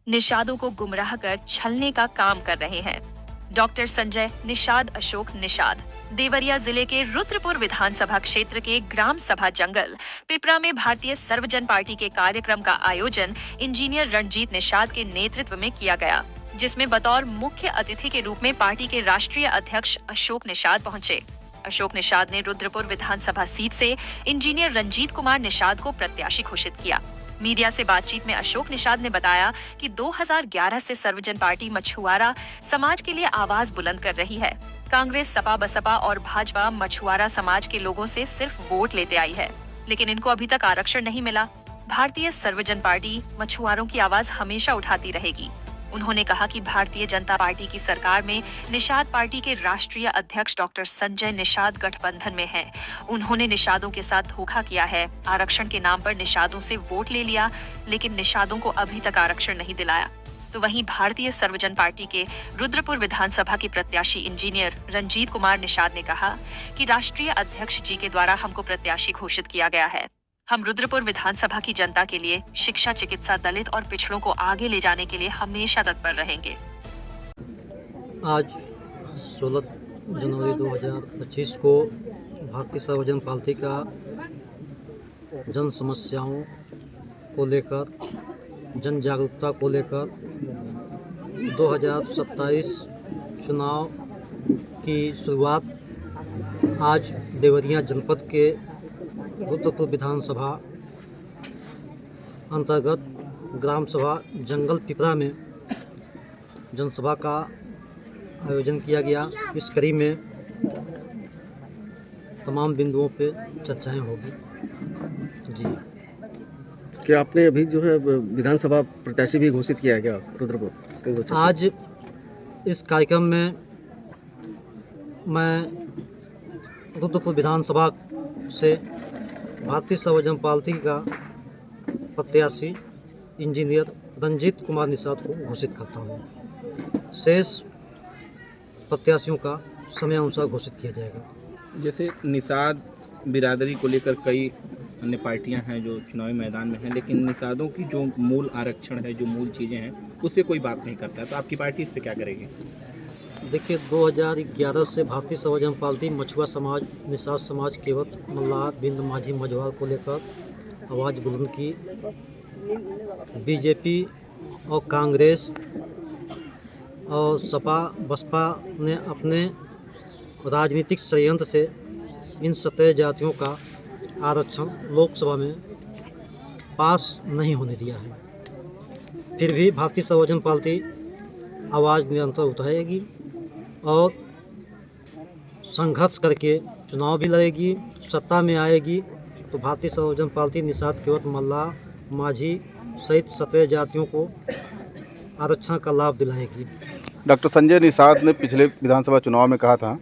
निषादों को गुमराह कर छलने का काम कर रहे हैं। डॉक्टर संजय निषाद अशोक निषाद देवरिया जिले के रुद्रपुर विधानसभा क्षेत्र के ग्राम सभा जंगल पिपरा में भारतीय सर्वजन पार्टी के कार्यक्रम का आयोजन इंजीनियर रणजीत निषाद के नेतृत्व में किया गया, जिसमें बतौर मुख्य अतिथि के रूप में पार्टी के राष्ट्रीय अध्यक्ष अशोक निषाद पहुंचे। अशोक निषाद ने रुद्रपुर विधानसभा सीट से इंजीनियर रंजीत कुमार निषाद को प्रत्याशी घोषित किया। मीडिया से बातचीत में अशोक निषाद ने बताया कि 2011 से सर्वजन पार्टी मछुआरा समाज के लिए आवाज बुलंद कर रही है। कांग्रेस, सपा, बसपा और भाजपा मछुआरा समाज के लोगों से सिर्फ वोट लेते आई है, लेकिन इनको अभी तक आरक्षण नहीं मिला। भारतीय सर्वजन पार्टी मछुआरों की आवाज हमेशा उठाती रहेगी। उन्होंने कहा कि भारतीय जनता पार्टी की सरकार में निषाद पार्टी के राष्ट्रीय अध्यक्ष डॉक्टर संजय निषाद गठबंधन में हैं। उन्होंने निषादों के साथ धोखा किया है, आरक्षण के नाम पर निषादों से वोट ले लिया, लेकिन निषादों को अभी तक आरक्षण नहीं दिलाया। तो वहीं भारतीय सर्वजन पार्टी के रुद्रपुर विधानसभा के प्रत्याशी इंजीनियर रंजीत कुमार निषाद ने कहा कि राष्ट्रीय अध्यक्ष जी के द्वारा हमको प्रत्याशी घोषित किया गया है। हम रुद्रपुर विधानसभा की जनता के लिए शिक्षा, चिकित्सा, दलित और पिछड़ों को आगे ले जाने के लिए हमेशा तत्पर रहेंगे। आज 16 जनवरी 2025 को भारतीय सर्वजन पार्टी का जन समस्याओं को लेकर, जन जागरूकता को लेकर 2027 चुनाव की शुरुआत आज देवरिया जनपद के रुद्रपुर विधानसभा अंतर्गत ग्राम सभा जंगल पिपरा में जनसभा का आयोजन किया गया। इस कड़ी में तमाम बिंदुओं पे चर्चाएं होगी। जी, क्या आपने अभी जो है विधानसभा प्रत्याशी भी घोषित किया है क्या रुद्रपुर? आज इस कार्यक्रम में मैं रुद्रपुर विधानसभा से भारतीय सर्वजन पार्टी का प्रत्याशी इंजीनियर रंजीत कुमार निषाद को घोषित करता हूँ। शेष प्रत्याशियों का समय अनुसार घोषित किया जाएगा। जैसे निषाद बिरादरी को लेकर कई अन्य पार्टियां हैं जो चुनावी मैदान में हैं, लेकिन निषादों की जो मूल आरक्षण है, जो मूल चीज़ें हैं, उस पर कोई बात नहीं करता है, तो आपकी पार्टी इस पर क्या करेगी? देखिए, 2011 से भारतीय सर्वजन पार्टी मछुआ समाज, निषाद समाज, केवट, मल्लाह, बिंद, माझी, मझवार को लेकर आवाज़ बुलंद की। बीजेपी और कांग्रेस और सपा बसपा ने अपने राजनीतिक षड्यंत्र से इन 17 जातियों का आरक्षण लोकसभा में पास नहीं होने दिया है। फिर भी भारतीय सर्वजन पार्टी आवाज़ निरंतर उठाएगी और संघर्ष करके चुनाव भी लड़ेगी। सत्ता में आएगी तो भारतीय सर्वजन पार्टी निषाद, केवट, मल्लाह, माझी सहित 17 जातियों को आरक्षण का लाभ दिलाएगी। डॉक्टर संजय निषाद ने पिछले विधानसभा चुनाव में कहा था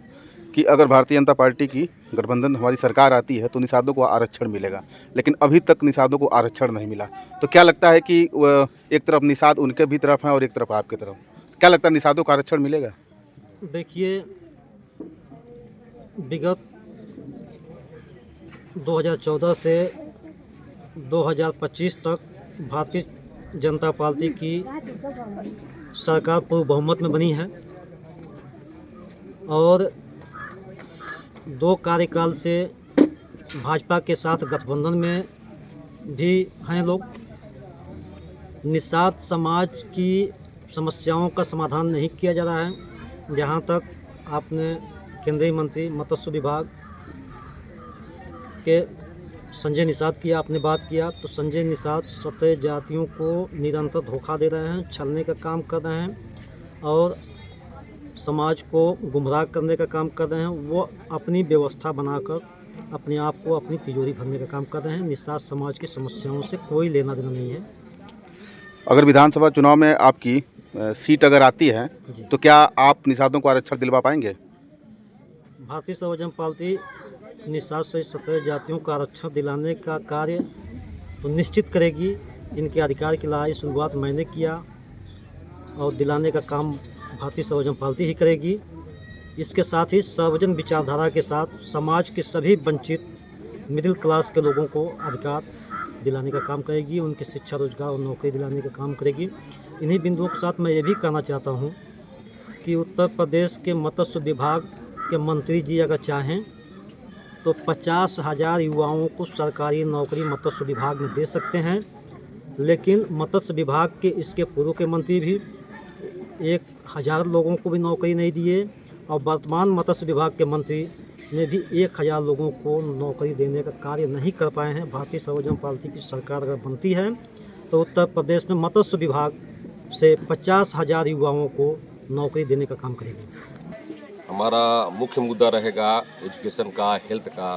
कि अगर भारतीय जनता पार्टी की गठबंधन हमारी सरकार आती है तो निषादों को आरक्षण मिलेगा, लेकिन अभी तक निषादों को आरक्षण नहीं मिला। तो क्या लगता है कि एक तरफ निषाद उनके भी तरफ हैं और एक तरफ आपकी तरफ, क्या लगता है निषादों को आरक्षण मिलेगा? देखिए, विगत 2014 से 2025 तक भारतीय जनता पार्टी की सरकार पूर्ण बहुमत में बनी है और 2 कार्यकाल से भाजपा के साथ गठबंधन में भी हैं लोग। निषाद समाज की समस्याओं का समाधान नहीं किया जा रहा है। जहाँ तक आपने केंद्रीय मंत्री मत्स्य विभाग के संजय निषाद की आपने बात किया, तो संजय निषाद 17 जातियों को निरंतर धोखा दे रहे हैं, छलने का काम कर रहे हैं और समाज को गुमराह करने का काम कर रहे हैं। वो अपनी व्यवस्था बनाकर अपने आप को अपनी तिजोरी भरने का काम कर रहे हैं। निषाद समाज की समस्याओं से कोई लेना देना नहीं है। अगर विधानसभा चुनाव में आपकी सीट अगर आती है तो क्या आप निषादों को आरक्षण दिलवा पाएंगे? भारतीय सर्वजन पार्टी निषाद सहित 17 जातियों को आरक्षण दिलाने का कार्य तो निश्चित करेगी। इनके अधिकार की लड़ाई शुरुआत मैंने किया और दिलाने का काम भारतीय सर्वजन पार्टी ही करेगी। इसके साथ ही सर्वजन विचारधारा के साथ समाज के सभी वंचित मिडिल क्लास के लोगों को अधिकार दिलाने का काम करेगी, उनकी शिक्षा, रोजगार और नौकरी दिलाने का काम करेगी। इन्हीं बिंदुओं के साथ मैं ये भी कहना चाहता हूँ कि उत्तर प्रदेश के मत्स्य विभाग के मंत्री जी अगर चाहें तो 50,000 युवाओं को सरकारी नौकरी मत्स्य विभाग में दे सकते हैं, लेकिन मत्स्य विभाग के इसके पूर्व के मंत्री भी 1,000 लोगों को भी नौकरी नहीं दिए और वर्तमान मत्स्य विभाग के मंत्री ने भी 1,000 लोगों को नौकरी देने का कार्य नहीं कर पाए हैं। भारतीय सर्वजन पार्टी की सरकार अगर बनती है तो उत्तर प्रदेश में मत्स्य विभाग से 50,000 युवाओं को नौकरी देने का काम करेगी। हमारा मुख्य मुद्दा रहेगा एजुकेशन का, हेल्थ का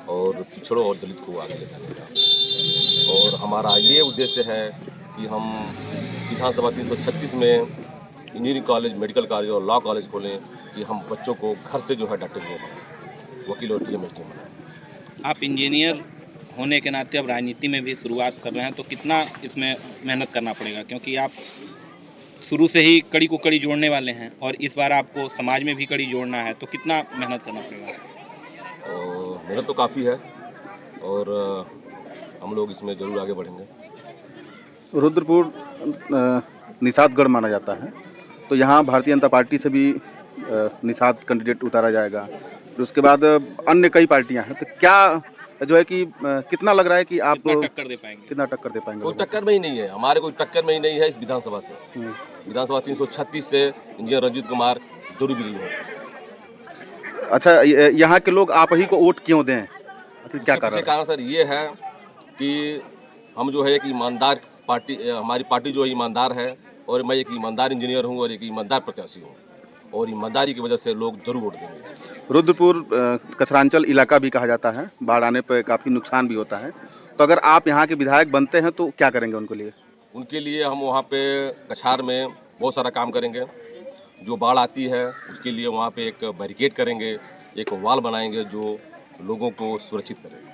और पिछड़ों और दलित को आगे ले जाने का। और हमारा ये उद्देश्य है कि हम विधानसभा 336 में इंजीनियरिंग कॉलेज, मेडिकल कॉलेज और लॉ कॉलेज खोलें कि हम बच्चों को घर से जो है डॉक्टर बनाएं, वकील और DMST बनाएं। आप इंजीनियर होने के नाते अब राजनीति में भी शुरुआत कर रहे हैं, तो कितना इसमें मेहनत करना पड़ेगा, क्योंकि आप शुरू से ही कड़ी को कड़ी जोड़ने वाले हैं और इस बार आपको समाज में भी कड़ी जोड़ना है, तो कितना मेहनत करना पड़ेगा? और मेहनत तो काफ़ी है और हम लोग इसमें ज़रूर आगे बढ़ेंगे। रुद्रपुर निषादगढ़ माना जाता है, तो यहाँ भारतीय जनता पार्टी से भी निषाद कैंडिडेट उतारा जाएगा, फिर उसके बाद अन्य कई पार्टियाँ हैं, तो क्या जो है कि कितना लग रहा है कि आप कितना टक्कर दे पाएंगे? कितना टक्कर दे पाएंगे? कोई टक्कर में ही नहीं है, हमारे कोई टक्कर में ही नहीं है इस विधानसभा से। विधानसभा 336 से इंजीनियर रंजीत कुमार जरूर भी नहीं हो। अच्छा, यहाँ के लोग आप ही को वोट क्यों दें? आखिर क्या कारण है? कारण सर ये है कि हम जो है एक ईमानदार पार्टी, हमारी पार्टी जो है ईमानदार है और मैं एक ईमानदार इंजीनियर हूँ और एक ईमानदार प्रत्याशी हूँ और ईमानदारी की वजह से लोग जरूर वोट देंगे। रुद्रपुर कचरांचल इलाका भी कहा जाता है, बाढ़ आने पर काफ़ी नुकसान भी होता है, तो अगर आप यहाँ के विधायक बनते हैं तो क्या करेंगे उनके लिए? उनके लिए हम वहाँ पे कछार में बहुत सारा काम करेंगे। जो बाढ़ आती है उसके लिए वहाँ पे एक बैरिकेड करेंगे, एक वॉल बनाएंगे जो लोगों को सुरक्षित करेगा।